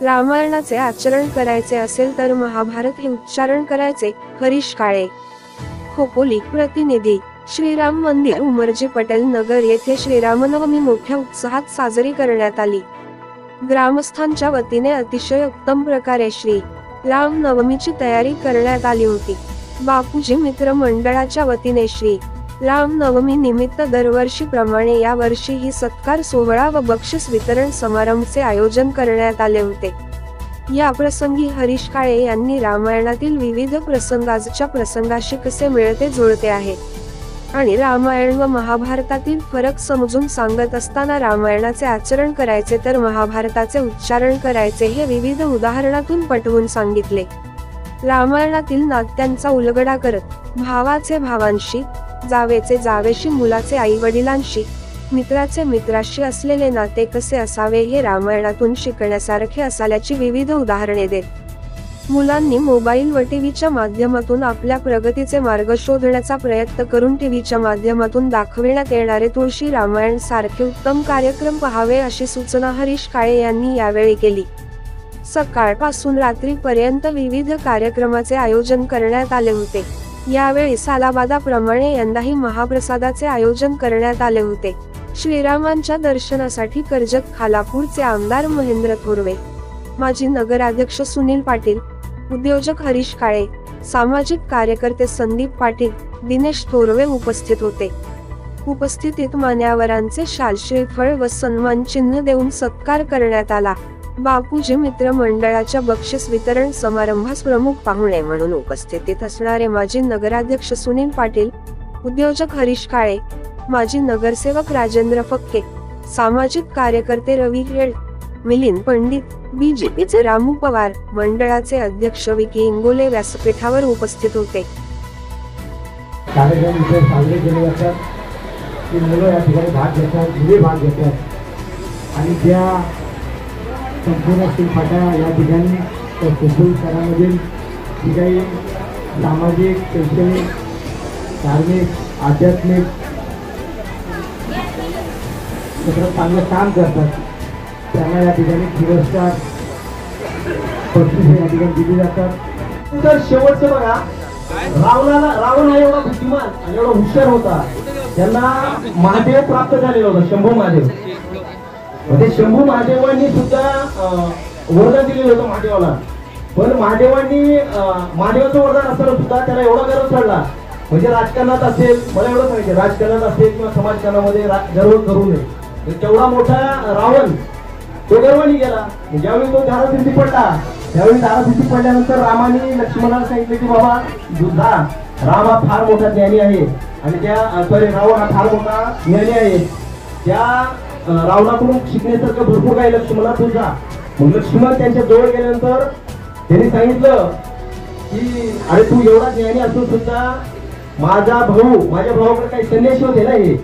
रामायणाचे आचरण करायचे असेल तर महाभारत हे उच्चारण करायचे। हरीश काळे, खोपोली प्रतिनिधी। श्रीराम मंदिर, उमरजी पटेल नगर येथे श्रीरामनवमी मोठ्या उत्साहात साजरी करण्यात आली। ग्रामस्थांच्या वतीने अतिशय उत्तम प्रकारे श्री राम नवमीची तयारी करण्यात आली होती। बापूजी मित्र मंडळाच्या वतीने श्री राम नवमी निमित्त दरवर्षीप्रमाणे या वर्षीही सत्कार सोहळा व बक्षीस वितरण समारंभाचे आयोजन करण्यात आले होते। या प्रसंगी हरीश काळे यांनी रामायणातील विविध प्रसंग आजच्या प्रसंगाशी कसे मिळते जुळते आहेत आणि रामायण व महाभारतातील फरक समजून सांगत असताना रामायणाचे आचरण करायचे तर महाभारताचे उच्चारण करायचे हे विविध उदाहरणातून पटवून सांगितले। रामायणातील नात्यांचा उलगडा करत भावाचे भावांशी, जावेचे जावेशी, मुलाचे आई वडिलांशी, मित्राचे मित्राशी असलेले नाते कसे असावे हे रामायणातून शिकण्यासारखे असल्याची विविध उदाहरणे देत मुलांनी मोबाईल व टीव्हीच्या माध्यमातून आपल्या प्रगतीचे मार्ग शोधण्याचा प्रयत्न करून टीव्हीच्या माध्यमातून दाखविण्यात येणारे तुळशी रामायण सारखे उत्तम कार्यक्रम पहावे अशी सूचना हरीश काळे यांनी यावेळी केली। सकाळपासून रात्रीपर्यंत विविध कार्यक्रमाचे आयोजन करण्यात आले होते। यावेळी सालाबादाप्रमाणे यंदाही महाप्रसादाचे आयोजन करण्यात आले होते। श्रीरामांच्या दर्शनासाठी कर्जत खालापूरचे आमदार महेंद्र थोरवे, माजी नगराध्यक्ष सुनील पाटील, उद्योजक हरीश काळे, सामाजिक कार्यकर्ते संदीप पाटील, दिनेश थोरवे उपस्थित होते। उपस्थितीत मान्यवरांचे शाल, श्रीफळ व सन्मान चिन्ह देऊन सत्कार करण्यात आला। बापूजी मित्र मंडळाच्या बक्षीस वितरण समारंभास प्रमुख पाहुणे म्हणून उपस्थित असणारे माजी नगराध्यक्ष सुनील पाटील, उद्योजक हरीश काळे, माजी नगरसेवक राजेंद्र फक्के, सामाजिक कार्यकर्ते रवी हेड, मिलिंद पंडित, बीजेपीचे रामू पवार, मंडळाचे अध्यक्ष विकी इंगोले व्यासपीठावर उपस्थित होते। कार्यक्रम इथे साजरे केले जातात की मुलं या ठिकाणी भाग घेतात, मुले भाग घेतात आणि त्या संपूर्ण शिल्पाटा या ठिकाणी खोपोली शहरामधील जी काही सामाजिक, शैक्षणिक, धार्मिक, आध्यात्मिक सगळं चांगलं काम करतात त्यांना या ठिकाणी पुरस्कार, बक्षीस या ठिकाणी दिली जातात। तर शेवटचं बघा, रावण हा एवढा बुद्धिमान आणि एवढा हुशार होता, त्यांना महादेव प्राप्त झालेला होता, शंभू महादेव। म्हणजे शंभू महादेवांनी सुद्धा वरदान दिलेलं होतं महादेवाला, पण महादेवाचं वरदान असताना सुद्धा त्याला एवढा गर्व चढला, म्हणजे राजकारणात असेल, मला एवढं सांगायचं, राजकारणात असेल किंवा समाजकारणामध्ये गर्व करू नये। तेवढा मोठा रावण तो गर्वानी गेला। ज्यावेळी तो दारासिद्धी पडला, त्यावेळी दारासिद्धी पडल्यानंतर रामाने लक्ष्मणाला सांगितले की बाबा जा, राम हा फार मोठा ज्ञानी आहे आणि त्या रावण हा फार मोठा ज्ञानी आहे, त्या रावणाकडून शिकण्यासारखं भरपूर काही लक्ष्मणा तू जा। मग लक्ष्मण त्यांच्या जवळ गेल्यानंतर त्यांनी सांगितलं की अरे तू एवढा ज्ञानी असून सुद्धा माझ्या भावाकडे काही संन्यासी होते ना हे